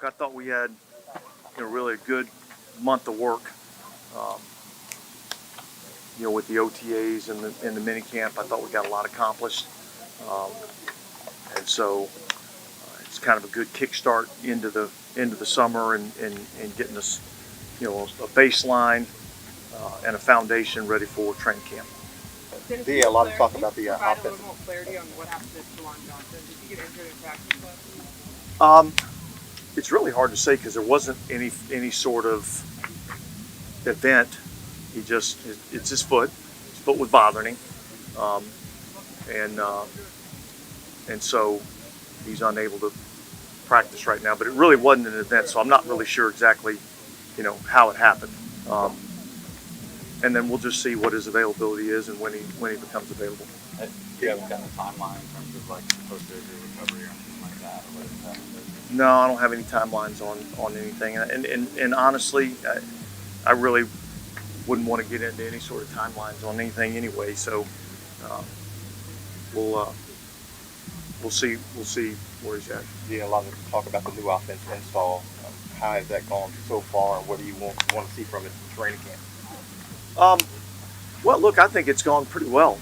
Look, I thought we had really a good month of work. Um, with the OTAs and the minicamp, I thought we got a lot accomplished, um, and so it's kind of a good kickstart into the summer and getting us a baseline and a foundation ready for training camp. Yeah, a lot of talk about the offensive. A little more clarity on what happened to Juwan Johnson. Did he get injured in practice last week? It's really hard to say because there wasn't any sort of event. It's his foot. His foot was bothering him, and so he's unable to practice right now. But it really wasn't an event, so I'm not really sure exactly, how it happened. And then we'll just see what his availability is and when he becomes available. Do you haven't gotten a timeline in terms of like post-surgery recovery or anything like that? Or what is that? No, I don't have any timelines on anything, and honestly, I really wouldn't want to get into any sort of timelines on anything anyway. So we'll see where he's at. Yeah, a lot of talk about the new offense install. How has that gone so far, and what do you want to see from it in training camp? Well, look, I think it's gone pretty well.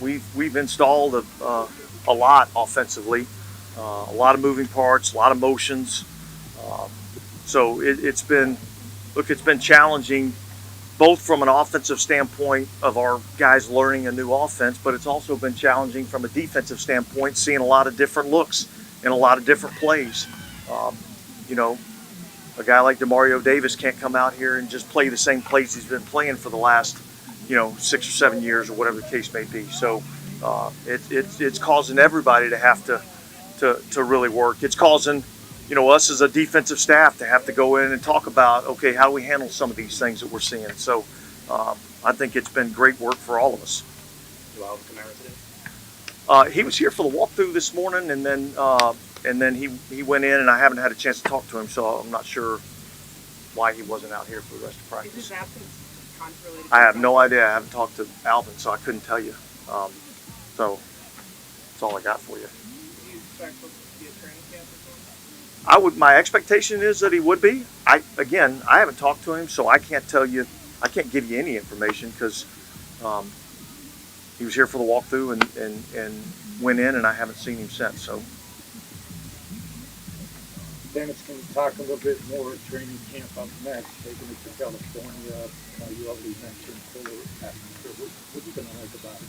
We've installed a lot offensively, a lot of moving parts, a lot of motions. So it's been challenging, both from an offensive standpoint of our guys learning a new offense, but it's also been challenging from a defensive standpoint, seeing a lot of different looks and a lot of different plays. A guy like Demario Davis can't come out here and just play the same plays he's been playing for the last, 6 or 7 years or whatever the case may be. So it's causing everybody to have to really work. It's causing, us as a defensive staff to have to go in and talk about, okay, how do we handle some of these things that we're seeing? So I think it's been great work for all of us. He was here for the walkthrough this morning, and then he went in, and I haven't had a chance to talk to him, so I'm not sure why he wasn't out here for the rest of practice. Is his absence content-related? I have no idea. I haven't talked to Alvin, so I couldn't tell you. So that's all I got for you. Do you expect him to be at training camp or something? My expectation is that he would be. I haven't talked to him, so I can't tell you. I can't give you any information because he was here for the walkthrough and went in, and I haven't seen him since. So. Dennis, can you talk a little bit more training camp up next, taking it to California? You already mentioned fuller atmosphere. What are you going to like about it?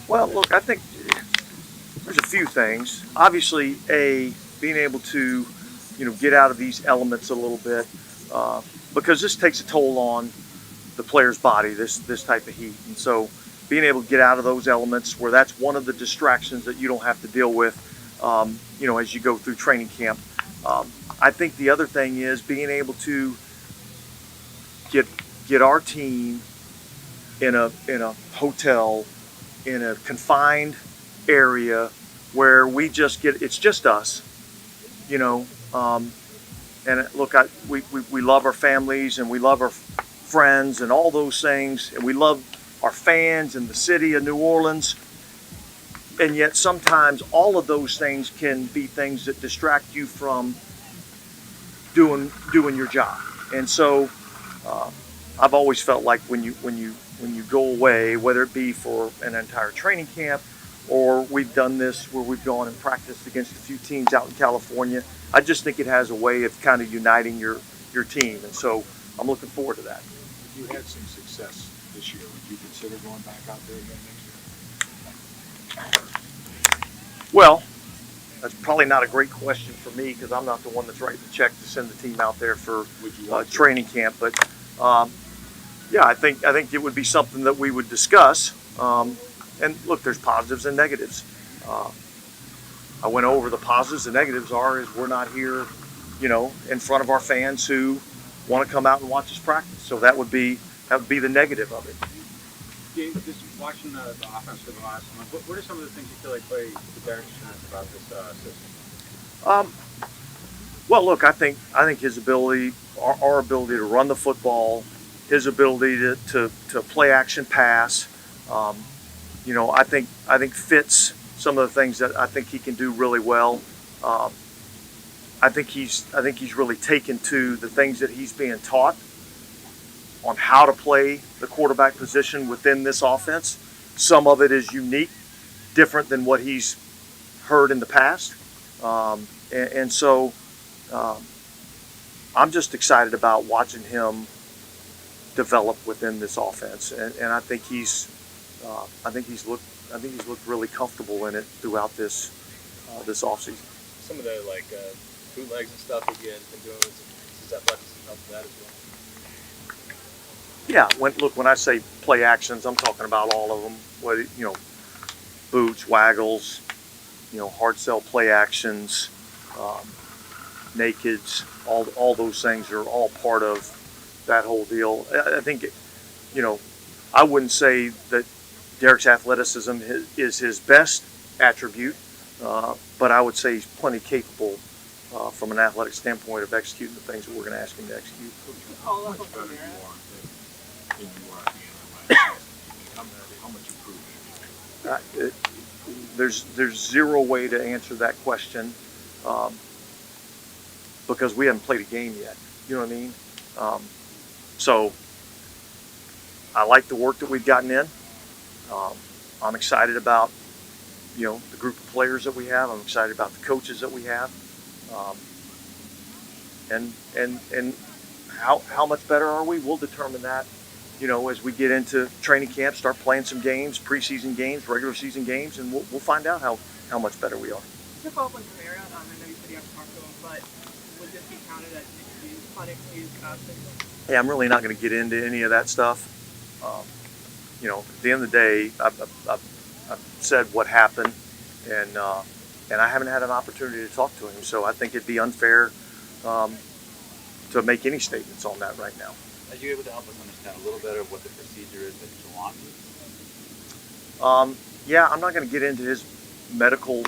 Well, look, I think there's a few things. Obviously, being able to, get out of these elements a little bit, because this takes a toll on the player's body, this type of heat. And so being able to get out of those elements where that's one of the distractions that you don't have to deal with, as you go through training camp. I think the other thing is being able to get our team in a hotel, in a confined area where it's just us, and look, we love our families and we love our friends and all those things, and we love our fans and the city of New Orleans. And yet sometimes all of those things can be things that distract you from doing your job. And so I've always felt like when you go away, whether it be for an entire training camp or we've done this where we've gone and practiced against a few teams out in California, I just think it has a way of kind of uniting your team. And so I'm looking forward to that. If you had some success this year, would you consider going back out there again next year? Well, that's probably not a great question for me because I'm not the one that's writing the check to send the team out there for training camp. But yeah, I think it would be something that we would discuss. And look, there's positives and negatives. I went over the positives and negatives is we're not here, in front of our fans who want to come out and watch us practice. So that would be the negative of it. Dave, just watching the offense for the last month, what are some of the things you feel like play the Bears' strengths about this system? Well, look, I think his ability, our ability to run the football, his ability to play action pass, I think fits some of the things that I think he can do really well. I think he's really taken to the things that he's being taught on how to play the quarterback position within this offense. Some of it is unique, different than what he's heard in the past, and so I'm just excited about watching him develop within this offense, and I think he's looked really comfortable in it throughout this offseason. Some of the bootlegs and stuff that you have been doing with his athleticism helps that as well. Yeah, when I say play actions, I'm talking about all of them. Boots, waggles, hard sell play actions, nakeds, all those things are all part of that whole deal. I think, I wouldn't say that Derek's athleticism is his best attribute, but I would say he's plenty capable from an athletic standpoint of executing the things that we're going to ask him to execute. How much better you are than you were at the end of last season? How much improvement? There's zero way to answer that question because we haven't played a game yet. You know what I mean? So I like the work that we've gotten in. I'm excited about the group of players that we have. I'm excited about the coaches that we have, and how much better are we? We'll determine that as we get into training camp, start playing some games, preseason games, regular season games, and we'll find out how much better we are. To follow up on Kamara, I know you said you have to talk to him, but would this be counted as unexcused absence? Yeah, I'm really not going to get into any of that stuff. At the end of the day, I've said what happened, and I haven't had an opportunity to talk to him, so I think it'd be unfair to make any statements on that right now. Are you able to help us understand a little better what the procedure is that Jawan needs? Yeah, I'm not going to get into his medical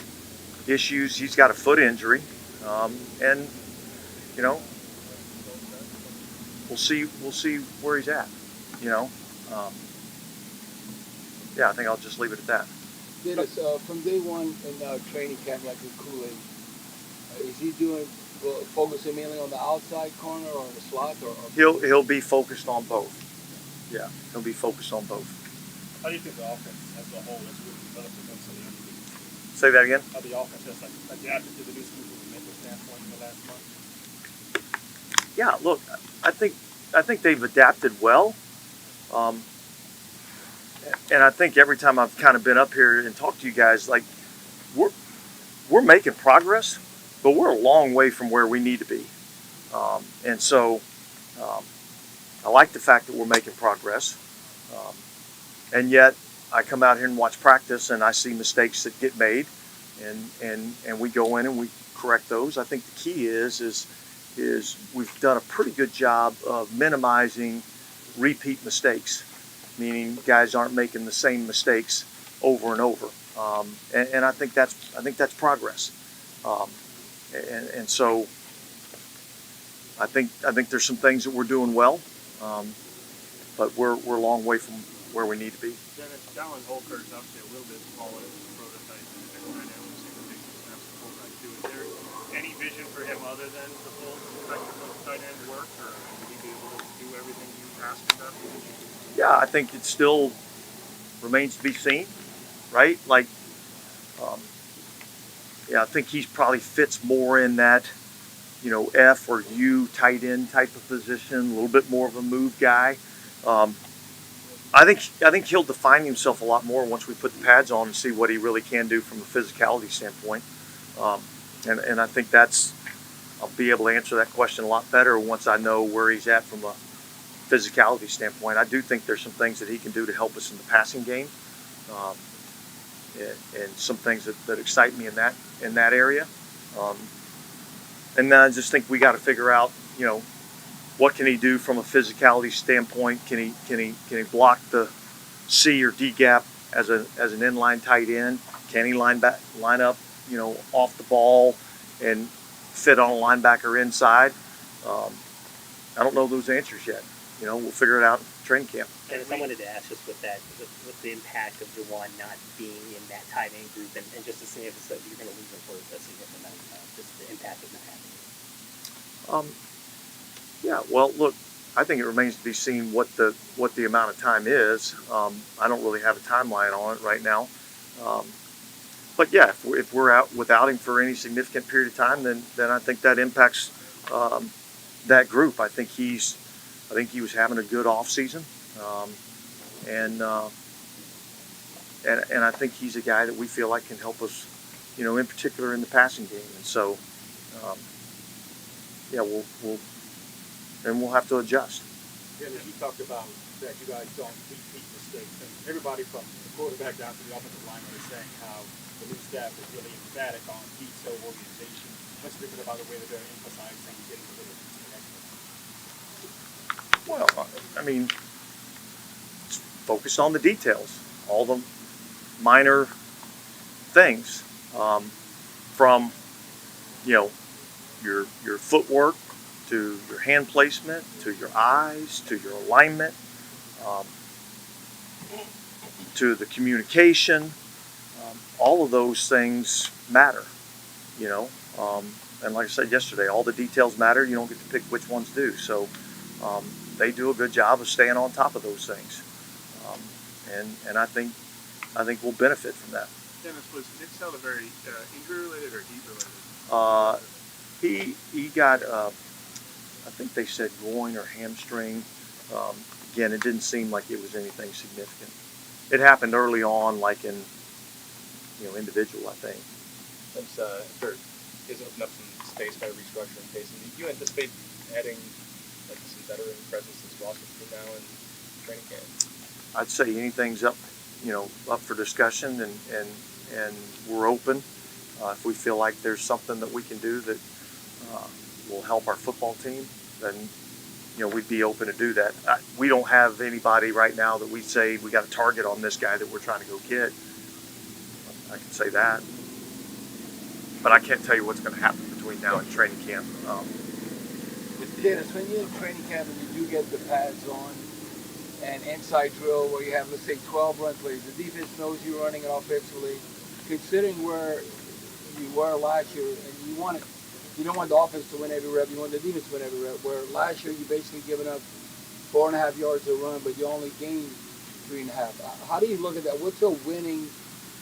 issues. He's got a foot injury, and we'll see where he's at. Yeah, I think I'll just leave it at that. Dennis, from day one in training camp, like with Kool-Aid, is he focusing mainly on the outside corner or the slot, or? He'll be focused on both. Yeah, he'll be focused on both. How do you think the offense as a whole has really developed against the injuries? Say that again? How the offense has adapted to the new scheme from a mental standpoint in the last month? Yeah, look, I think they've adapted well. And I think every time I've kind of been up here and talked to you guys, like we're making progress, but we're a long way from where we need to be. And so I like the fact that we're making progress. And yet I come out here and watch practice and I see mistakes that get made, and we go in and we correct those. I think the key is we've done a pretty good job of minimizing repeat mistakes, meaning guys aren't making the same mistakes over and over. And I think that's progress. And so I think there's some things that we're doing well, but we're a long way from where we need to be. Dennis, Dallin Holker is obviously a little bit smaller than the prototype and right now we're seeing the big snaps of fullback too. Is there any vision for him other than the full spectrum of tight end work, or will he be able to do everything you ask him about? Yeah, I think it still remains to be seen, right? Like, I think he probably fits more in that, F or U tight end type of position, a little bit more of a move guy. I think he'll define himself a lot more once we put the pads on and see what he really can do from a physicality standpoint. And I think I'll be able to answer that question a lot better once I know where he's at from a physicality standpoint. I do think there's some things that he can do to help us in the passing game, and some things that excite me in that area. And then I just think we got to figure out, what can he do from a physicality standpoint? Can he block the C or D gap as an inline tight end? Can he line up, off the ball and fit on a linebacker inside? I don't know those answers yet. We'll figure it out in training camp. And I wanted to ask just with the impact of Jawan not being in that tight end group, and just to say if you're going to lose him for a significant amount of time, just the impact of not having him. Um, yeah. Well, look, I think it remains to be seen what the amount of time is. I don't really have a timeline on it right now. Um, but yeah, if we're out without him for any significant period of time, then I think that impacts um, that group. I think he was having a good off season, and and I think he's a guy that we feel like can help us, in particular in the passing game. And so, um, yeah, we'll have to adjust. Dennis, you talked about that you guys don't repeat mistakes, and everybody from the quarterback down to the offensive lineman is saying how the new staff is really emphatic on detail organization. What's different about the way that they're emphasizing getting to the next Well, I mean, focus on the details, all the minor things, from you know your footwork to your hand placement to your eyes to your alignment, um, to the communication. All of those things matter, you know. And like I said yesterday, all the details matter. You don't get to pick which ones do. So they do a good job of staying on top of those things, um, and I think we'll benefit from that. Dennis, was Nick Saliveri injury related or heat related? He got I think they said groin or hamstring. Again, it didn't seem like it was anything significant. It happened early on, like in individual, I think. Since after he's opened up some space by restructuring Payson, do you anticipate adding like some veteran presence to this roster between now and training camp? I'd say anything's up, up for discussion, and we're open. If we feel like there's something that we can do that will help our football team, then we'd be open to do that. We don't have anybody right now that we say we got a target on this guy that we're trying to go get. I can say that, but I can't tell you what's going to happen between now and training camp. Dennis, when you're in training camp and you do get the pads on and inside drill where you have, let's say, 12 run plays, the defense knows you're running it offensively, considering where you were last year, and you don't want the offense to win every rep, you want the defense to win every rep, where last year you basically given up 4.5 yards a run, but you only gained 3.5. How do you look at that? What's the winning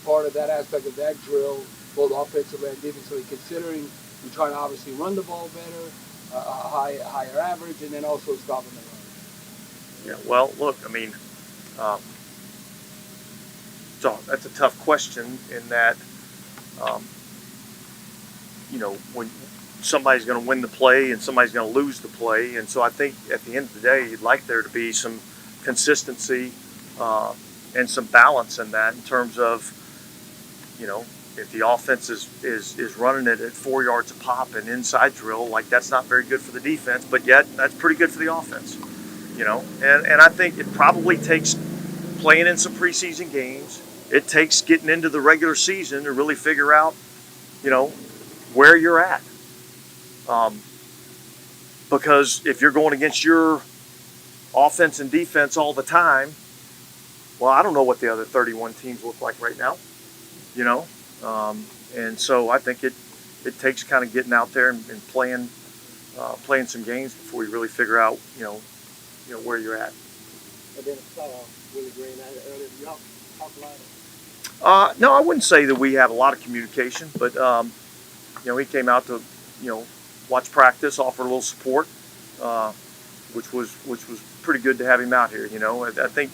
part of that aspect of that drill, both offensively and defensively, considering you're trying to obviously run the ball better, higher average, and then also stopping the run? Yeah, well, look, I mean, so that's a tough question in that, um, when somebody's going to win the play and somebody's going to lose the play. And so I think at the end of the day, you'd like there to be some consistency and some balance in that, in terms of, if the offense is running it at 4 yards a pop and inside drill, like that's not very good for the defense, but yet that's pretty good for the offense, and I think it probably takes playing in some preseason games. It takes getting into the regular season to really figure out, where you're at. Because if you're going against your offense and defense all the time, well, I don't know what the other 31 teams look like right now, and so I think it takes kind of getting out there and playing some games before you really figure out, where you're at. And then Willie Green earlier, y'all talk a lot. No, I wouldn't say that we have a lot of communication, but he came out to, watch practice, offer a little support, which was pretty good to have him out here. I think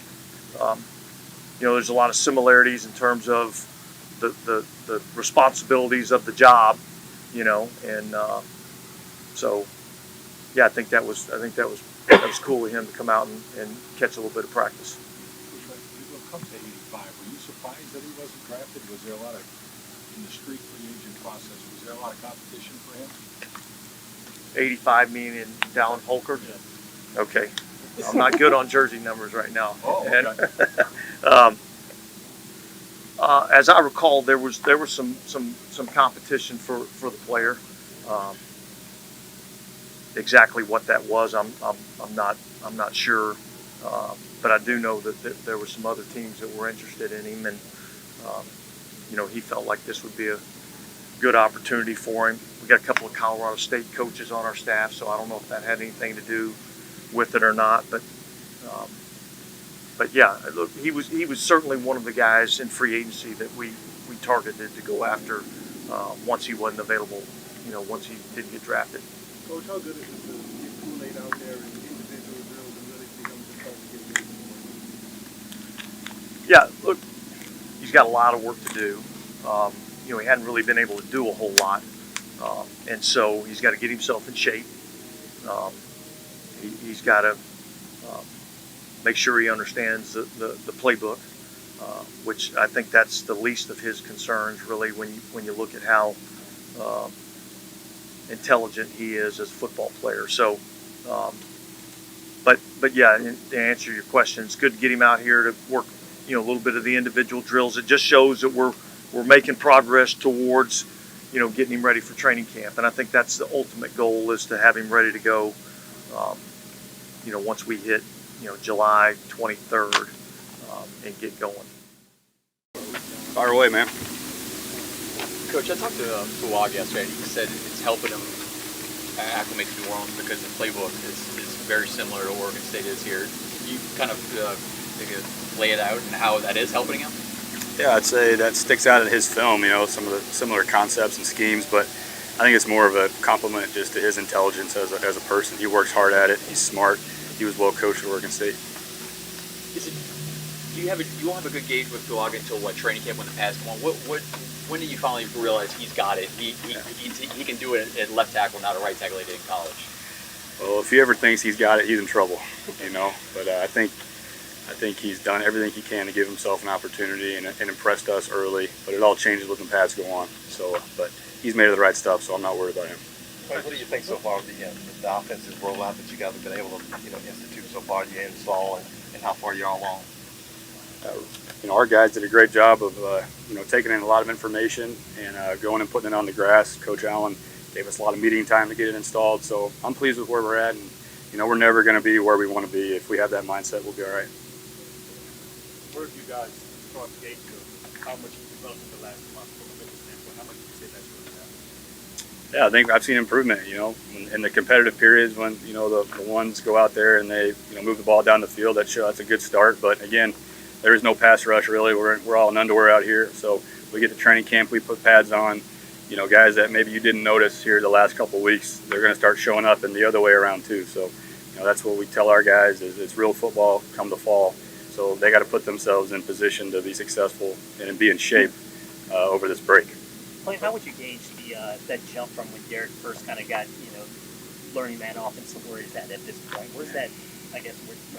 there's a lot of similarities in terms of the responsibilities of the job, and so yeah, I think that was cool of him to come out and catch a little bit of practice. When it comes to 85, were you surprised that he wasn't drafted? Was there a lot of, in the street free agent process, was there a lot of competition for him? 85 meaning Dallin Holker? Yeah. Okay. I'm not good on jersey numbers right now. Oh, okay. As I recall, there was some competition for the player. Exactly what that was, I'm not sure, but I do know that there were some other teams that were interested in him, and he felt like this would be good opportunity for him. We got a couple of Colorado State coaches on our staff, so I don't know if that had anything to do with it or not. But yeah, look, he was certainly one of the guys in free agency that we targeted to go after once he wasn't available. Once he didn't get drafted. Coach, how good is it to get Kool-Aid out there and individual drills and really see him just start to get Yeah, look, he's got a lot of work to do. He hadn't really been able to do a whole lot, and so he's got to get himself in shape. He's got to make sure he understands the playbook, which I think that's the least of his concerns, really, when you look at how intelligent he is as a football player. So, but yeah, to answer your question, it's good to get him out here to work, a little bit of the individual drills. It just shows that we're making progress towards, getting him ready for training camp. And I think that's the ultimate goal, is to have him ready to go, once we hit, July 23rd, and get going. Fire away, man. Coach, I talked to Fuad yesterday, and he said it's helping him acclimate to New Orleans because the playbook is very similar to Oregon State is here. Can you kind of lay it out and how that is helping him? Yeah, I'd say that sticks out in his film, some of the similar concepts and schemes, but I think it's more of a compliment just to his intelligence as a person. He works hard at it, he's smart, he was well coached at Oregon State. You won't have a good gauge with Fuad until training camp when the pads come on. When did you finally realize he's got it? He can do it at left tackle, not a right tackle like he did in college. Well, if he ever thinks he's got it, he's in trouble, But I think he's done everything he can to give himself an opportunity and impressed us early. But it all changes when the pads go on. So, but he's made of the right stuff, so I'm not worried about him. What do you think so far of the offensive rollout that you guys have been able to institute so far, you install, and how far you're along? Our guys did a great job of taking in a lot of information and going and putting it on the grass. Coach Allen gave us a lot of meeting time to get it installed, so I'm pleased with where we're at. And we're never going to be where we want to be. If we have that mindset, we'll be all right. Where have you guys crossed the gate to? How much you've developed in the last month from a mental standpoint? How much would you say that's really happened? Yeah, I think I've seen improvement. In the competitive periods when the ones go out there and they move the ball down the field, that's a good start. But again, there is no pass rush really. We're all in underwear out here, so we get to training camp, we put pads on. Guys that maybe you didn't notice here the last couple of weeks, they're going to start showing up in the other way around too. So, that's what we tell our guys is it's real football come the fall. So they got to put themselves in position to be successful and be in shape over this break. Clay, how would you gauge that jump from when Derek first kind of got, learning that offense to where he's at this point? Where's that,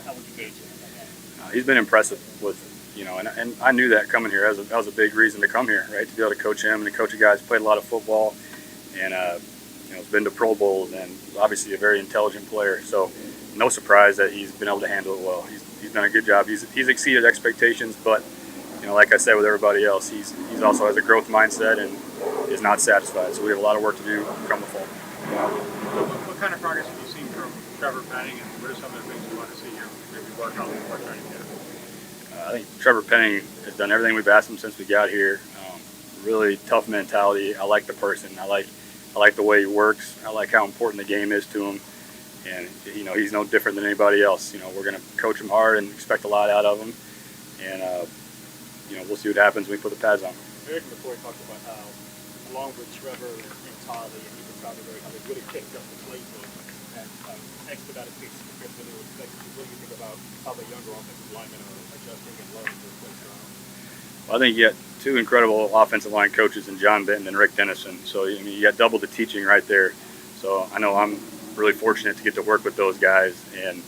how would you gauge it? He's been impressive with, and I knew that coming here. That was a big reason to come here, right? To be able to coach him and to coach a guy who's played a lot of football and, has been to Pro Bowls and obviously a very intelligent player. So no surprise that he's been able to handle it well. He's done a good job. He's exceeded expectations, but, like I said with everybody else, he's also has a growth mindset and is not satisfied. So we have a lot of work to do come the fall. What kind of progress have you seen from Trevor Penning, and what are some of the things you want to see here maybe work out before training camp? I think Trevor Penning has done everything we've asked him since we got here. Really tough mentality. I like the person. I like the way he works. I like how important the game is to him. And, he's no different than anybody else. We're going to coach him hard and expect a lot out of him. And, we'll see what happens when we put the pads on. Eric McCoy talked about how, along with Trevor and Tolly and even Tolly, how they really kicked up the playbook at expedited pace compared to what they were expected to. What do you think about how the younger offensive linemen are adjusting and learning to play around? Well, I think you got two incredible offensive line coaches in John Benton and Rick Dennison. So, you got double the teaching right there. So I know I'm really fortunate to get to work with those guys and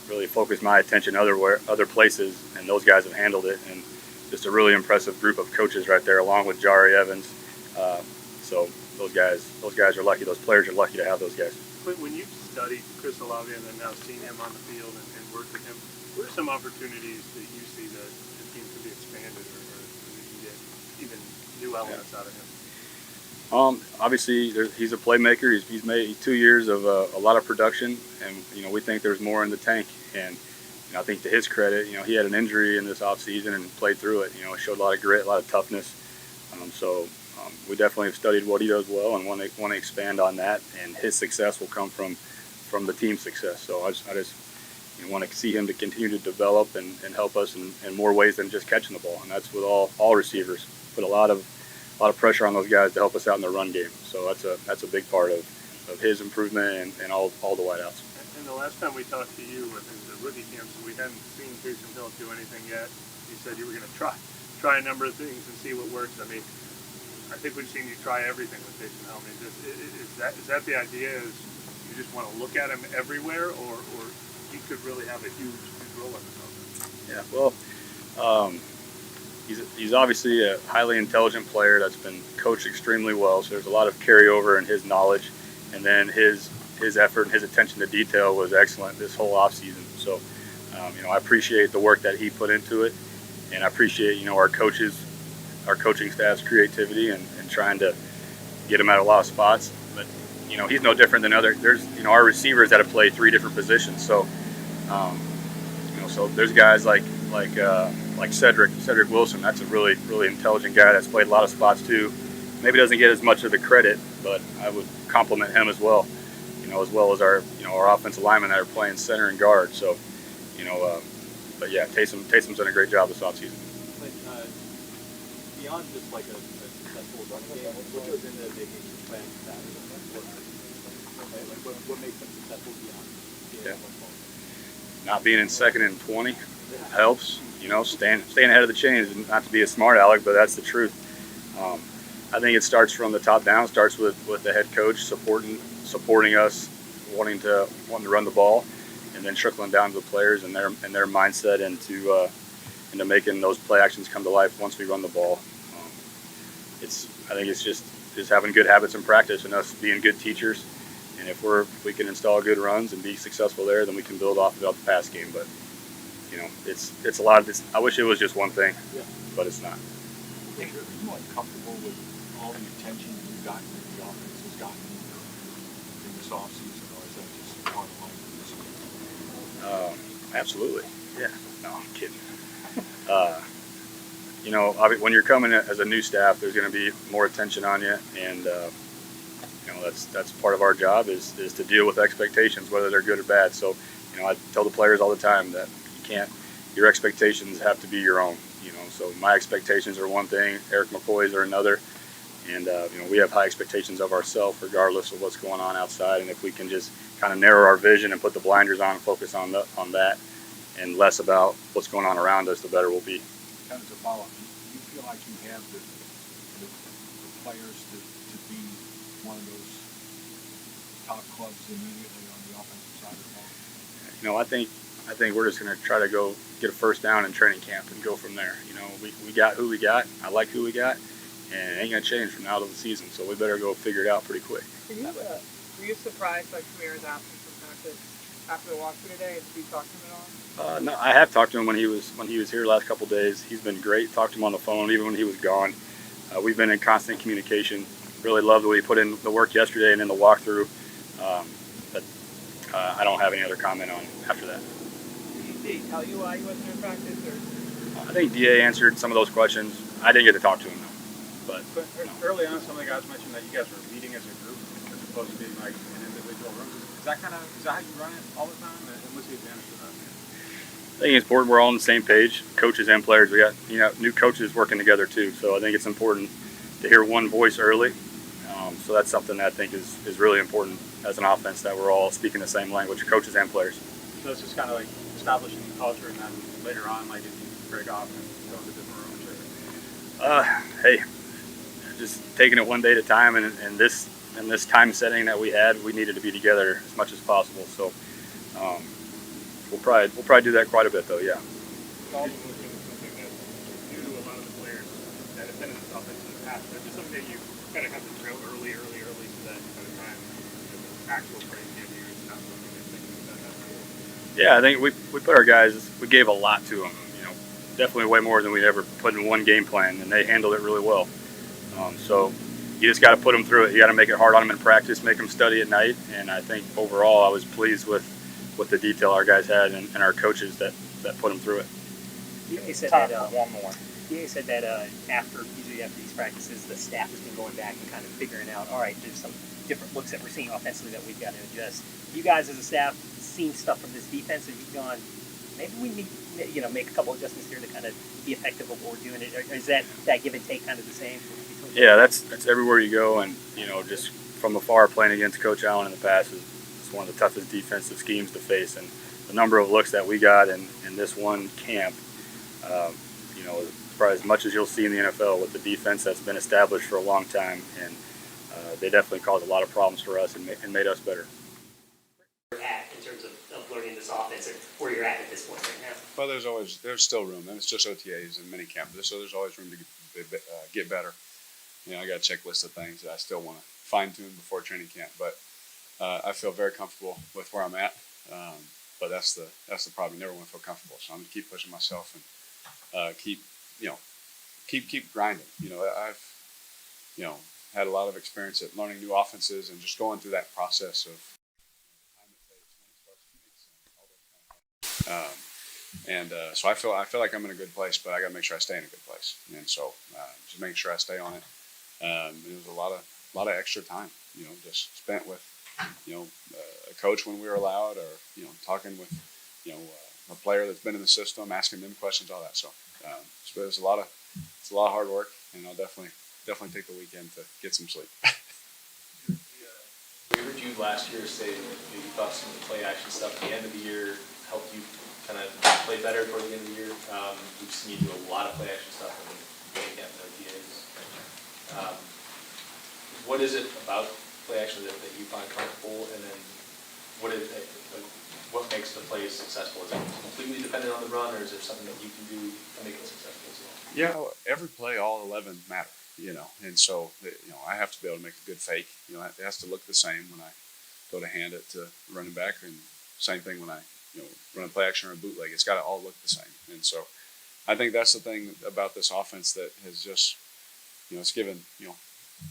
really focus my attention other places, and those guys have handled it. And just a really impressive group of coaches right there, along with Jari Evans. So those guys are lucky. Those players are lucky to have those guys. When you've studied Chris Olave and then now seen him on the field and worked with him, what are some opportunities that you see that the team could be expanded or that you can get even new elements out of him? Obviously, he's a playmaker. He's made 2 years of a lot of production, and we think there's more in the tank. And I think to his credit, he had an injury in this offseason and played through it. Showed a lot of grit, a lot of toughness. So we definitely have studied what he does well and want to expand on that. And his success will come from the team success. So I just want to see him to continue to develop and help us in more ways than just catching the ball. And that's with all receivers. Put a lot of pressure on those guys to help us out in the run game. So that's a big part of his improvement and all the wideouts. And the last time we talked to you, I think the rookie camp, so we hadn't seen Taysom Hill do anything yet. You said you were going to try a number of things and see what works. I mean, I think we've seen you try everything with Taysom Hill. I mean, is that the idea? Is you just want to look at him everywhere, or he could really have a huge role in this offense? Yeah, well, he's obviously a highly intelligent player that's been coached extremely well. So there's a lot of carryover in his knowledge, and then his effort and his attention to detail was excellent this whole offseason. So, I appreciate the work that he put into it, and I appreciate our coaching staff's creativity and trying to get him at a lot of spots. But he's no different than there's our receivers that have played 3 different positions. So so there's guys like Cedric Wilson. That's a really intelligent guy that's played a lot of spots too. Maybe doesn't get as much of the credit, but I would compliment him as well. As well as our offensive linemen that are playing center and guard. So but yeah, Taysom's done a great job this offseason. But beyond just like a successful running game, what goes into making playing that? What makes them successful beyond being football? Not being in 2nd and 20 helps. Staying ahead of the chains. Not to be a smart aleck, but that's the truth. I think it starts from the top down. It starts with the head coach supporting us, wanting to run the ball, and then trickling down to the players and their mindset into making those play actions come to life once we run the ball. I think it's just having good habits in practice and us being good teachers. And if we can install good runs and be successful there, then we can build off of the pass game. But it's a lot of this. I wish it was just one thing, but it's not. Are you uncomfortable with all the attention you've gotten and the offense has gotten in this offseason, or is that just part of life? Absolutely. Yeah. No, I'm kidding. When you're coming as a new staff, there's going to be more attention on you, and that's part of our job is to deal with expectations, whether they're good or bad. So, I tell the players all the time that your expectations have to be your own. So my expectations are one thing, Eric McCoy's are another, and we have high expectations of ourselves regardless of what's going on outside. And if we can just kind of narrow our vision and put the blinders on and focus on that, and less about what's going on around us, the better we'll be. Kind of to follow, do you feel like you have the players to be one of those top clubs immediately on the offensive side of the ball? I think we're just going to try to go get a first down in training camp and go from there. We got who we got. I like who we got, and it ain't going to change from now to the season. So we better go figure it out pretty quick. Were you surprised by Kamara's absence from practice after the walkthrough today? Did you talk to him at all? No, I have talked to him when he was here the last couple of days. He's been great. Talked to him on the phone even when he was gone. We've been in constant communication. Really loved the way he put in the work yesterday and in the walkthrough. But I don't have any other comment on after that. Did he tell you why he wasn't in practice? Or? I think DA answered some of those questions. I didn't get to talk to him, though. But early on, some of the guys mentioned that you guys were meeting as a group as opposed to being like in individual rooms. Is that how you run it all the time? And what's the advantage of that? I think it's important we're all on the same page, coaches and players. We got new coaches working together too. So I think it's important to hear one voice early. So that's something that I think is really important as an offense, that we're all speaking the same language, coaches and players. So it's just kind of like establishing the culture, and then later on, like if you break off and go into different rooms. Hey, just taking it one day at a time, and this time setting that we had, we needed to be together as much as possible. So we'll probably do that quite a bit, though. Yeah. Something that new to a lot of the players that have been in this offense in the past, but just something that you kind of have to drill early, so that by the time the actual training camp here, it's not something that's thinking about that. Yeah, I think we put our guys. We gave a lot to them. Definitely way more than we ever put in one game plan, and they handled it really well. So you just got to put them through it. You got to make it hard on them in practice, make them study at night, and I think overall I was pleased with the detail our guys had and our coaches that put them through it. You said that one more. DA said that usually after these practices, the staff has been going back and kind of figuring out, all right, there's some different looks that we're seeing offensively that we've got to adjust. You guys as a staff seen stuff from this defense and you've gone, maybe we need, make a couple adjustments here to kind of be effective of what we're doing. Or is that give and take kind of the same? Yeah, that's everywhere you go, and just from afar playing against Coach Allen in the past is one of the toughest defensive schemes to face, and the number of looks that we got in this one camp, probably as much as you'll see in the NFL with the defense that's been established for a long time, and they definitely caused a lot of problems for us and made us better. At in terms of learning this offense and where you're at this point right now? Well, there's still room, and it's just OTAs and minicamp, so there's always room to get better. I got a checklist of things that I still want to fine tune before training camp, but I feel very comfortable with where I'm at. But that's the problem. You never want to feel comfortable, so I'm gonna keep pushing myself and keep grinding. I've had a lot of experience at learning new offenses and just going through that process of time it takes when it starts to make sense, all those kind of things. So I feel like I'm in a good place, but I got to make sure I stay in a good place. And so just making sure I stay on it. It was a lot of extra time, just spent with a coach when we were allowed, or talking with a player that's been in the system, asking them questions, all that. So it's a lot of hard work, and I'll definitely take the weekend to get some sleep. We heard you last year say that you thought some of the play action stuff at the end of the year helped you kind of play better toward the end of the year. We've seen you do a lot of play action stuff in Minicamp and OTAs. What is it about play action that you find comfortable, and then what makes the play successful? Is it completely dependent on the run, or is there something that you can do to make it successful as well? Yeah, every play, all 11 matter, and so I have to be able to make a good fake. It has to look the same when I go to hand it to running back, and same thing when I run a play action or a bootleg. It's got to all look the same, and so I think that's the thing about this offense that has just it's given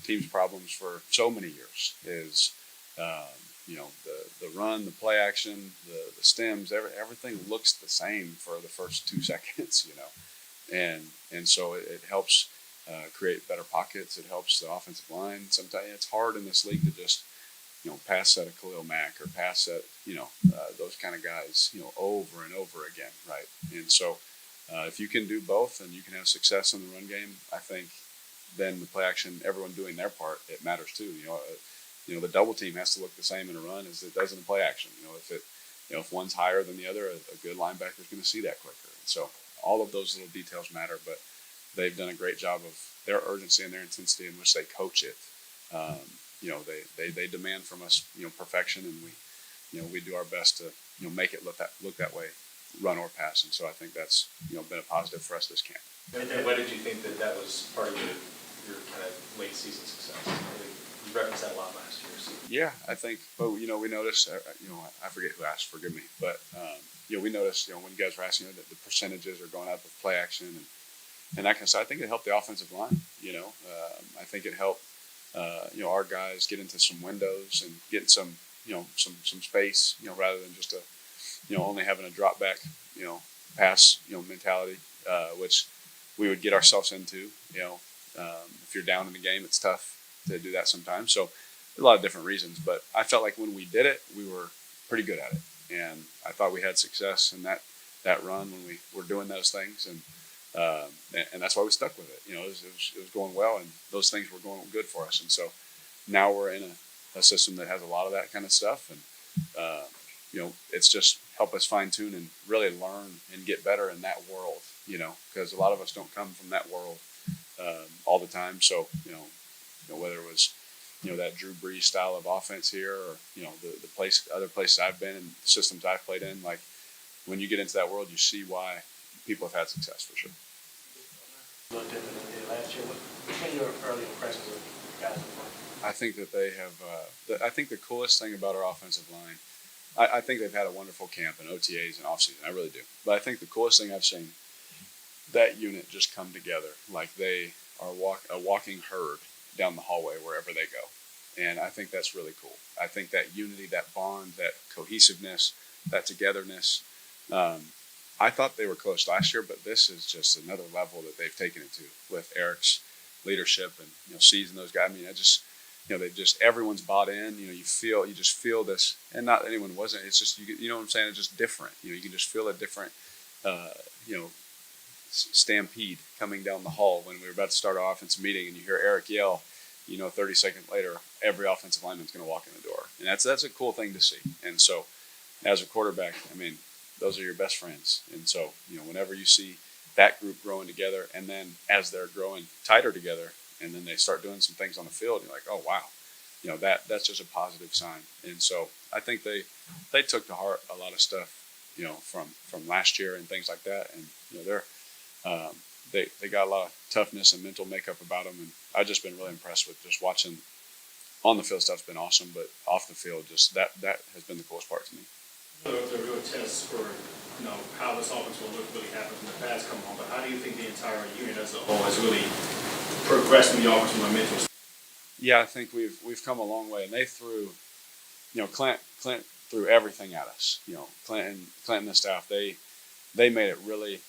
teams problems for so many years. Is the run, the play action, the stems, everything looks the same for the first 2 seconds, and so it helps create better pockets. It helps the offensive line. Sometimes it's hard in this league to just pass set a Khalil Mack or pass set those kind of guys over and over again, right? And so if you can do both and you can have success in the run game, I think then the play action, everyone doing their part, it matters too. The double team has to look the same in a run as it does in a play action. If one's higher than the other, a good linebacker is going to see that quicker. And so all of those little details matter, but they've done a great job of their urgency and their intensity in which they coach it. They demand from us, perfection, and we do our best to, make it look that way, run or pass. And so I think that's, been a positive for us this camp. And why did you think that was part of your kind of late season success? You referenced that a lot last year. So. Yeah, I think, but we noticed, I forget who asked, forgive me, but we noticed, when you guys were asking, that the percentages are going up with play action and that kind of stuff. I think it helped the offensive line. I think it helped, our guys get into some windows and get some space, rather than just only having a drop back, pass, mentality, which we would get ourselves into. If you're down in the game, it's tough to do that sometimes. So a lot of different reasons, but I felt like when we did it, we were pretty good at it, and I thought we had success in that run when we were doing those things, and that's why we stuck with it. It was going well, and those things were going good for us, and so now we're in a system that has a lot of that kind of stuff, and it's just help us fine tune and really learn and get better in that world. Because a lot of us don't come from that world all the time. So whether it was that Drew Brees style of offense here, or other places I've been and systems I've played in, like when you get into that world, you see why people have had success for sure. Looked at it last year. Which one you were fairly impressed with, guys? I think that they have. I think the coolest thing about our offensive line, I think they've had a wonderful camp and OTAs and offseason. I really do. But I think the coolest thing I've seen, that unit just come together like they are a walking herd down the hallway wherever they go. And I think that's really cool. I think that unity, that bond, that cohesiveness, that togetherness, I thought they were close last year, but this is just another level that they've taken it to with Eric's leadership and seizing those guys. I mean, I just they just everyone's bought in. You just feel this, and not anyone wasn't. It's just you know what I'm saying. It's just different. You can just feel a different uh, you know stampede coming down the hall when we were about to start our offensive meeting, and you hear Eric yell. 30 seconds later, every offensive lineman's going to walk in the door, and that's a cool thing to see. And so, as a quarterback, I mean, those are your best friends. And so, whenever you see that group growing together, and then as they're growing tighter together, and then they start doing some things on the field, you're like, oh wow, that's just a positive sign. And so, I think they took to heart a lot of stuff, from last year and things like that, and they got a lot of toughness and mental makeup about them, and I've just been really impressed with just watching. On the field stuff's been awesome, but off the field, just that has been the coolest part to me. The real test for how this offense will look really happens when the pads come on. But how do you think the entire unit as a whole has really progressed in the offense from a mental standpoint? Yeah, I think we've come a long way, and they threw, Clint threw everything at us. Clint and the staff, they made it really,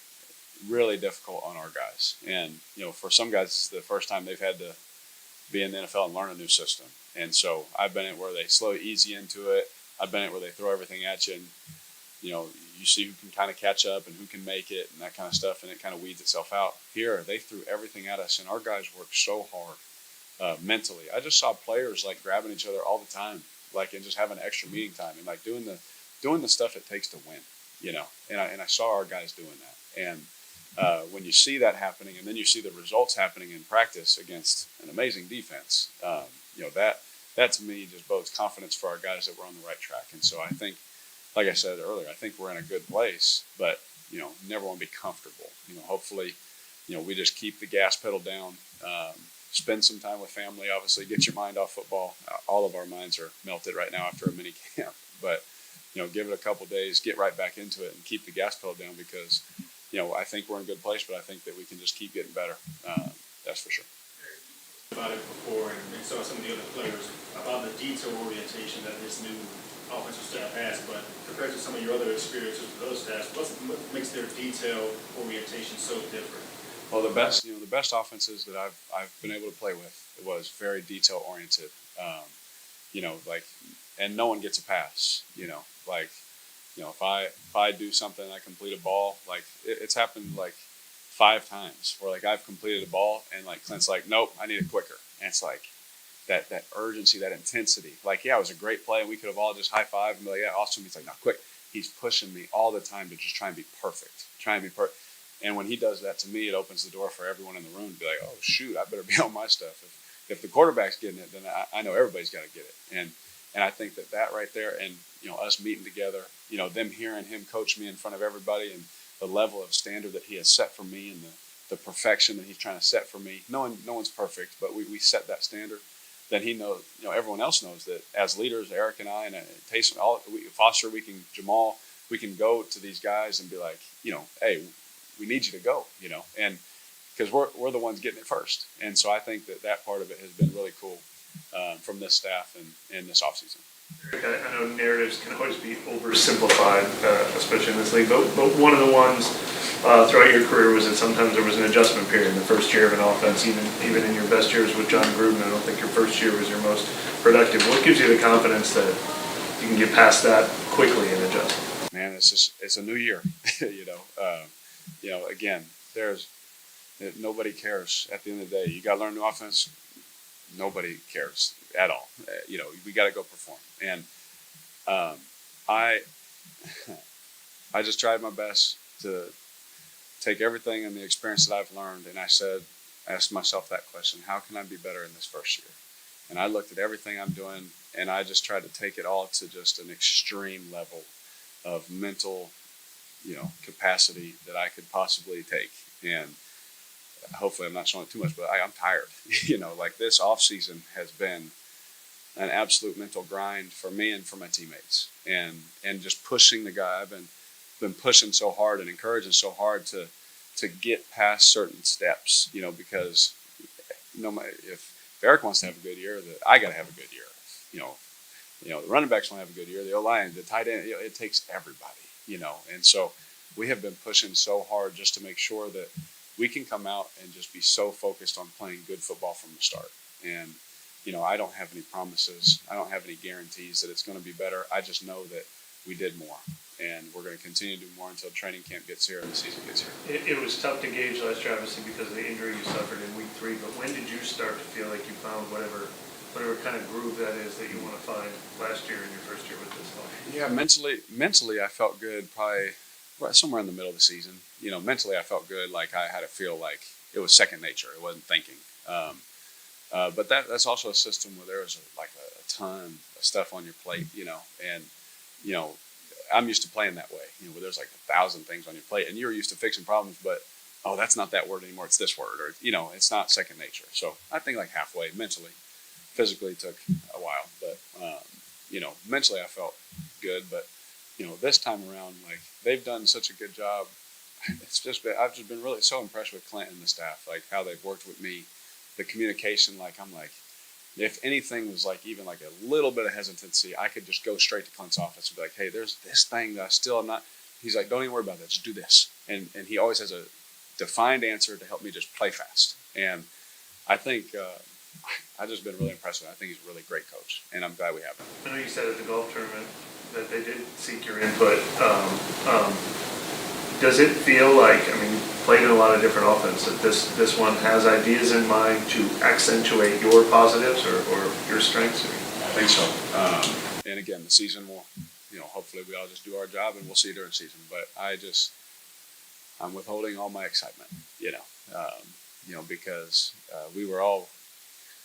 really difficult on our guys. And for some guys, it's the first time they've had to be in the NFL and learn a new system. And so I've been at where they slow easy into it. I've been at where they throw everything at you, and you see who can kind of catch up and who can make it and that kind of stuff, and it kind of weeds itself out. Here, they threw everything at us, and our guys worked so hard mentally. I just saw players like grabbing each other all the time, like and just having extra meeting time and like doing the stuff it takes to win, And I saw our guys doing that, and when you see that happening, and then you see the results happening in practice against an amazing defense, that to me just bodes confidence for our guys that we're on the right track. And so I think, like I said earlier, I think we're in a good place, but never want to be comfortable. Hopefully, we just keep the gas pedal down, spend some time with family. Obviously, get your mind off football. All of our minds are melted right now after a mini camp, but give it a couple days, get right back into it, and keep the gas pedal down because. I think we're in a good place, but I think that we can just keep getting better. That's for sure. About it before, and saw some of the other players about the detail orientation that this new offensive staff has. But compared to some of your other experiences with those staffs, what makes their detail orientation so different? Well, the best offenses that I've been able to play with was very detail oriented. And no one gets a pass. If I do something, I complete a ball. Like it's happened like 5 times where like I've completed a ball and like Clint's like, nope, I need it quicker. And it's like that urgency, that intensity. Like yeah, it was a great play and we could have all just high fived and be like, yeah, awesome. He's like, no, quick. He's pushing me all the time to just try and be perfect, And when he does that to me, it opens the door for everyone in the room to be like, oh shoot, I better be on my stuff. If the quarterback's getting it, then I know everybody's got to get it. And I think that right there, and us meeting together, them hearing him coach me in front of everybody, and the level of standard that he has set for me, and the perfection that he's trying to set for me. No one's perfect, but we set that standard. Then he knows, everyone else knows that as leaders, Eric and I, and Taysom, Foster, Jamal, we can go to these guys and be like, hey, we need you to go, and because we're the ones getting it first. And so I think that part of it has been really cool. From this staff and this offseason. I know narratives can always be oversimplified, especially in this league, but one of the ones throughout your career was that sometimes there was an adjustment period in the first year of an offense, even in your best years with John Gruden. I don't think your first year was your most productive. What gives you the confidence that you can get past that quickly and adjust? Man, it's a new year. Again, nobody cares at the end of the day. You got to learn new offense. Nobody cares at all. We got to go perform. And I just tried my best to take everything and the experience that I've learned, and I asked myself that question: how can I be better in this first year? And I looked at everything I'm doing, and I just tried to take it all to just an extreme level of mental, capacity that I could possibly take. And hopefully I'm not showing it too much, but I'm tired. Like this off season has been an absolute mental grind for me and for my teammates, and just pushing the guy. I've been pushing so hard and encouraging so hard to get past certain steps, because if Eric wants to have a good year, that I got to have a good year. The running backs want to have a good year. The O-line, the tight end, it takes everybody, and so we have been pushing so hard just to make sure that we can come out and just be so focused on playing good football from the start. And, I don't have any promises. I don't have any guarantees that it's going to be better. I just know that we did more, and we're going to continue to do more until training camp gets here and the season gets here. It was tough to gauge last year, obviously, because of the injury you suffered in week 3, but when did you start to feel like you found whatever kind of groove that is that you want to find last year in your first year with this club? Yeah, mentally I felt good probably somewhere in the middle of the season. Mentally I felt good, like I had to feel like it was second nature. It wasn't thinking. But that's also a system where there was a ton of stuff on your plate, and, I'm used to playing that way, where there's like 1,000 things on your plate and you're used to fixing problems, but, oh, that's not that word anymore. It's this word, or, it's not second nature. So I think like halfway mentally. Physically took a while, but, mentally I felt good. But, this time around, like, they've done such a good job. I've just been really so impressed with Clint and the staff, like how they've worked with me, the communication. Like, I'm like, if anything was like even like a little bit of hesitancy, I could just go straight to Clint's office and be like, hey, there's this thing that I still am not. He's like, don't even worry about that. Just do this. And he always has a defined answer to help me just play fast. And I think, I've just been really impressed with him. I think he's a really great coach, and I'm glad we have him. I know you said at the golf tournament that they did seek your input. Does it feel like, you played in a lot of different offense, that this one has ideas in mind to accentuate your positives or your strengths? I think so. And again, the season will, hopefully we all just do our job, and we'll see during the season. But I'm withholding all my excitement, because we were all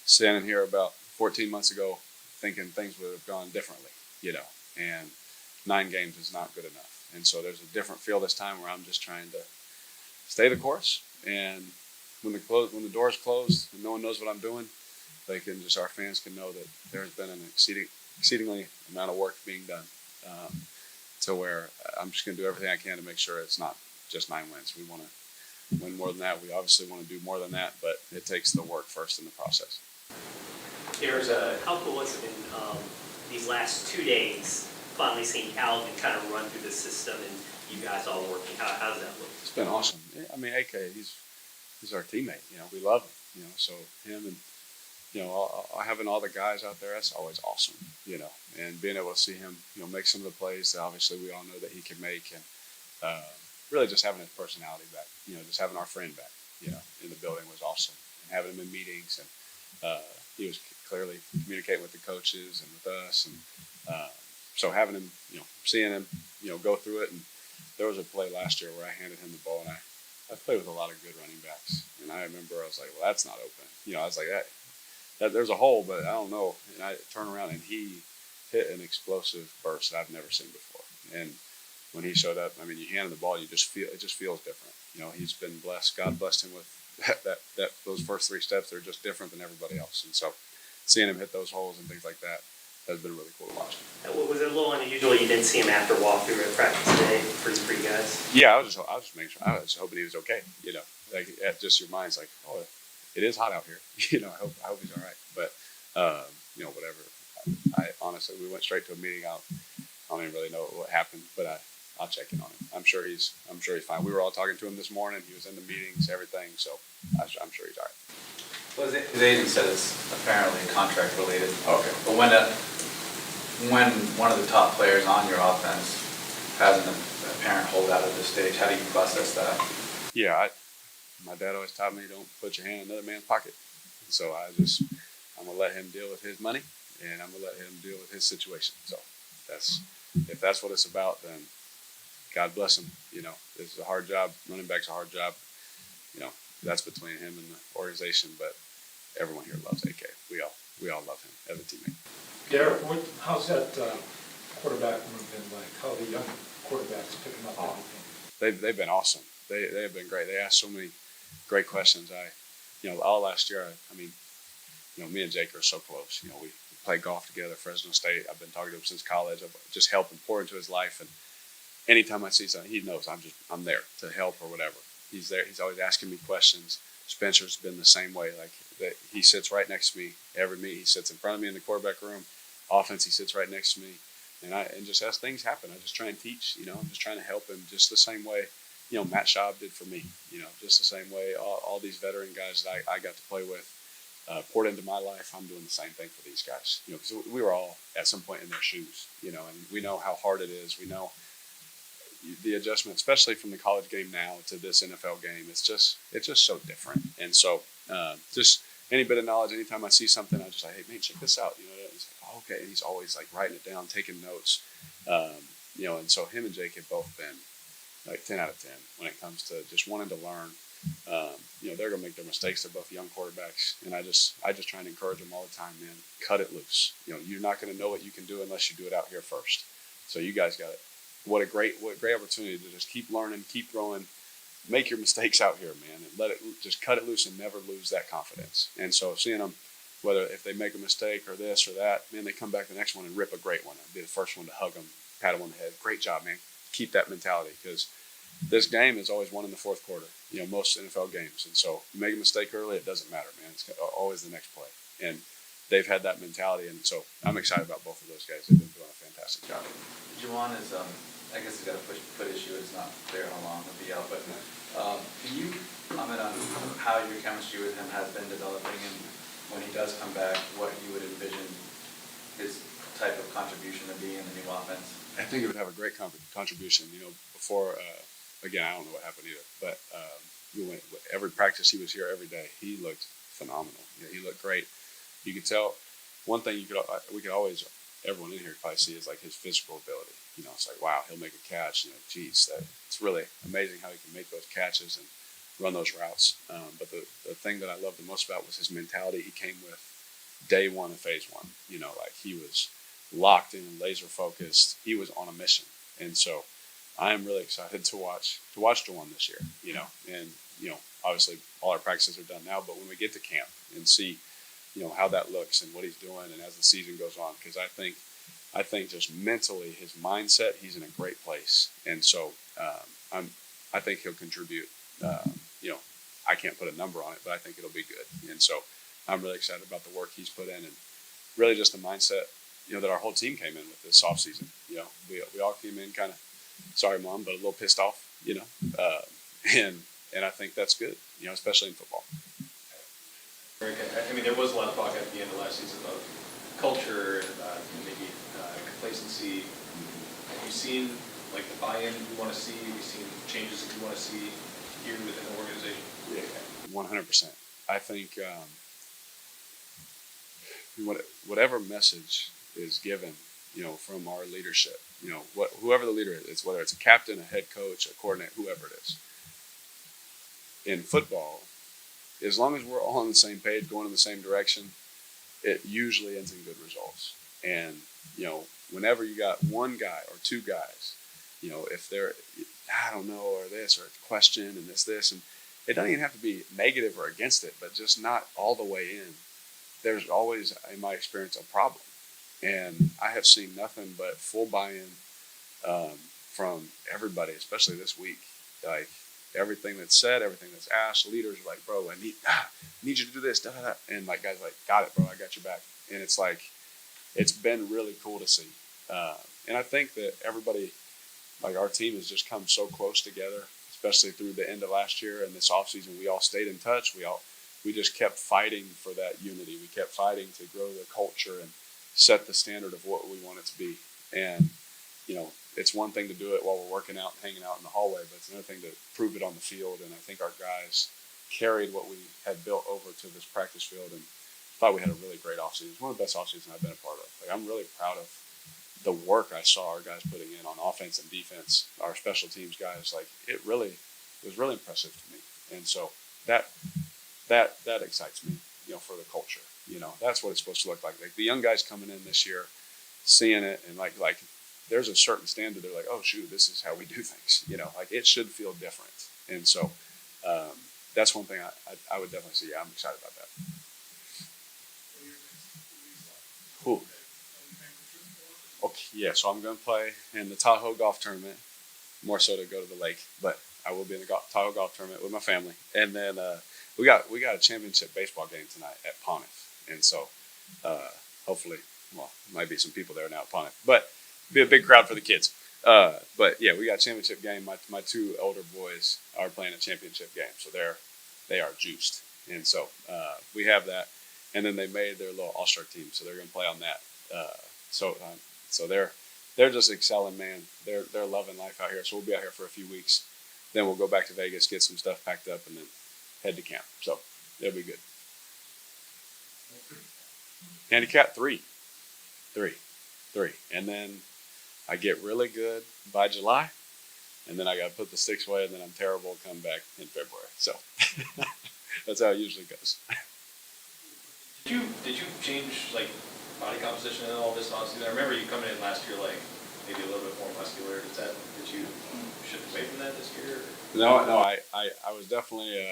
standing here about 14 months ago thinking things would have gone differently, and 9 games is not good enough. And so there's a different feel this time where I'm just trying to stay the course. And when the doors close and no one knows what I'm doing, our fans can know that there's been an exceedingly amount of work being done. To where I'm just going to do everything I can to make sure it's not just 9 wins. We want to win more than that. We obviously want to do more than that, but it takes the work first in the process. How cool was it in these last 2 days, finally seeing Calvin kind of run through the system and you guys all working? How does that look? It's been awesome. AK, he's our teammate. We love him. So him and having all the guys out there, that's always awesome. And being able to see him, make some of the plays that obviously we all know that he can make, and really just having his personality back. Just having our friend back. In the building was awesome, and having him in meetings, and he was clearly communicating with the coaches and with us, and so having him, seeing him, go through it. And there was a play last year where I handed him the ball, and I played with a lot of good running backs, and I remember I was like, well, that's not open. I was like, that there's a hole, but I don't know. And I turned around and he hit an explosive burst that I've never seen before. And when he showed up, you hand him the ball, it just feels different. He's been blessed. God blessed him with those first 3 steps. They're just different than everybody else. And so seeing him hit those holes and things like that has been really cool to watch. Was it a little unusual you didn't see him after walkthrough at practice today for you guys? Yeah, I was just making sure. I was hoping he was okay. At just your mind's like, oh, it is hot out here. I hope he's all right. But whatever. I honestly, we went straight to a meeting. I don't even really know what happened, but I'll check in on him. I'm sure he's fine. We were all talking to him this morning. He was in the meetings, everything. So I'm sure he's all right. Well, his agent said it's apparently contract related. Okay. But when one of the top players on your offense has an apparent holdout at this stage, how do you process that? Yeah, my dad always taught me, don't put your hand in another man's pocket. So I'm gonna let him deal with his money, and I'm gonna let him deal with his situation. So if that's what it's about, then God bless him. This is a hard job. Running back's a hard job. That's between him and the organization, but everyone here loves AK. We all love him as a teammate. Derek, how's that quarterback room been like? How are the young quarterbacks picking up everything? They've been awesome. They have been great. They asked so many great questions. All last year, me and Jake are so close. We played golf together, Fresno State. I've been talking to him since college. I've just helped him pour into his life, and anytime I see something, he knows I'm there to help or whatever. He's there. He's always asking me questions. Spencer's been the same way. Like that, he sits right next to me every meet. He sits in front of me in the quarterback room. Offense, he sits right next to me. And just as things happen, I just try and teach. I'm just trying to help him just the same way, Matt Schaub did for me. Just the same way all these veteran guys that I got to play with poured into my life. I'm doing the same thing for these guys. Because we were all at some point in their shoes. And we know how hard it is. We know the adjustment, especially from the college game now to this NFL game. It's just so different. And so just any bit of knowledge, anytime I see something, I just like, hey, man, check this out. He's like, oh, okay. And he's always like writing it down, taking notes. And so him and Jake have both been like 10 out of 10 when it comes to just wanting to learn. They're going to make their mistakes. They're both young quarterbacks. And I just try and encourage them all the time, man, cut it loose. You're not going to know what you can do unless you do it out here first. So you guys got it. What a great opportunity to just keep learning, keep growing, make your mistakes out here, man, and just cut it loose and never lose that confidence. And so seeing them, whether if they make a mistake or this or that, man, they come back the next one and rip a great one. I'd be the first one to hug them, pat them on the head. Great job, man. Keep that mentality, because this game is always won in the fourth quarter, most NFL games. And so you make a mistake early, it doesn't matter, man. It's always the next play. And they've had that mentality. And so I'm excited about both of those guys. They've been doing a fantastic job. Juwan is, I guess he's got a foot issue. It's not clear how long he'll be out. But can you comment on how your chemistry with him has been developing, and when he does come back, what you would envision his type of contribution to be in the new offense? I think it would have a great contribution. Before, again, I don't know what happened either, but every practice he was here every day, he looked phenomenal. He looked great. You could tell. One thing we could always, everyone in here could probably see, is like his physical ability. It's like, wow, he'll make a catch. Geez, it's really amazing how he can make those catches and run those routes. But the thing that I loved the most about was his mentality. He came with day one of phase one. Like he was locked in, laser focused. He was on a mission. And so I am really excited to watch Juwan this year. And obviously all our practices are done now, but when we get to camp and see, how that looks and what he's doing, and as the season goes on, because I think just mentally, his mindset, he's in a great place. And so I think he'll contribute. I can't put a number on it, but I think it'll be good. And so I'm really excited about the work he's put in, and really just the mindset, that our whole team came in with this offseason. We all came in kind of, sorry, Mom, but a little pissed off, and I think that's good, especially in football. Very good. I mean, there was a lot of talk at the end of last season about culture and maybe complacency. Have you seen like the buy-in you want to see? Have you seen changes that you want to see here within the organization? Yeah, 100%. I think whatever message is given, from our leadership, whoever the leader is, whether it's a captain, a head coach, a coordinator, whoever it is. In football, as long as we're all on the same page, going in the same direction, it usually ends in good results. And, whenever you got one guy or two guys, if they're, I don't know, or this, or question, and this, and it doesn't even have to be negative or against it, but just not all the way in, there's always, in my experience, a problem. And I have seen nothing but full buy-in from everybody, especially this week. Like, everything that's said, everything that's asked, leaders are like, bro, I need you to do this, da, da, da. And like, guys are like, got it, bro, I got your back. And it's like, it's been really cool to see. And I think that everybody, like our team has just come so close together, especially through the end of last year and this offseason. We all stayed in touch. We just kept fighting for that unity. We kept fighting to grow the culture and set the standard of what we want it to be. And, it's one thing to do it while we're working out and hanging out in the hallway, but it's another thing to prove it on the field. And I think our guys carried what we had built over to this practice field, and thought we had a really great offseason. It's one of the best offseasons I've been a part of. Like, I'm really proud of the work I saw our guys putting in on offense and defense, our special teams guys. Like, it was really impressive to me. And so that excites me, for the culture. That's what it's supposed to look like. Like, the young guys coming in this year, seeing it, and like there's a certain standard. They're like, oh shoot, this is how we do things. Like, it should feel different. And so that's one thing I would definitely say. Yeah, I'm excited about that. Cool. Okay, yeah. So I'm going to play in the Tahoe golf tournament, more so to go to the lake, but I will be in the Tahoe golf tournament with my family. And then we got a championship baseball game tonight at Pontiff, and so hopefully, well, might be some people there now at Pontiff, but be a big crowd for the kids. But yeah, we got a championship game. My two older boys are playing a championship game, so they are juiced, and so we have that. And then they made their little all-star team, so they're going to play on that. So they're just excelling, man. They're loving life out here. So we'll be out here for a few weeks. Then we'll go back to Vegas, get some stuff packed up, and then head to camp. So it'll be good. Handicap 3, and then I get really good by July, and then I got to put the sticks away, and then I'm terrible. Come back in February. So that's how it usually goes. Did you change like body composition and all this offseason? I remember you coming in last year like maybe a little bit more muscular. Did you shift away from that this year? No, I was definitely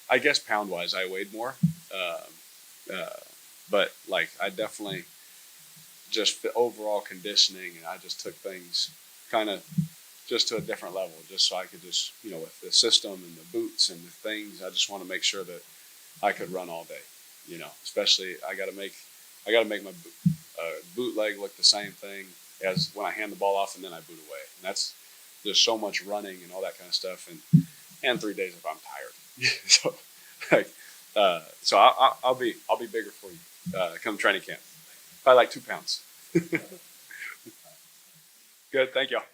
I guess pound wise I weighed more, but like I definitely just the overall conditioning, and I just took things kind of just to a different level, just so I could just with the system and the boots and the things, I just want to make sure that I could run all day. Especially I got to make my boot leg look the same thing as when I hand the ball off and then I boot away. And that's just so much running and all that kind of stuff. And 3 days if I'm tired. So I'll be bigger for you come training camp. Probably like 2 pounds. Good. Thank y'all.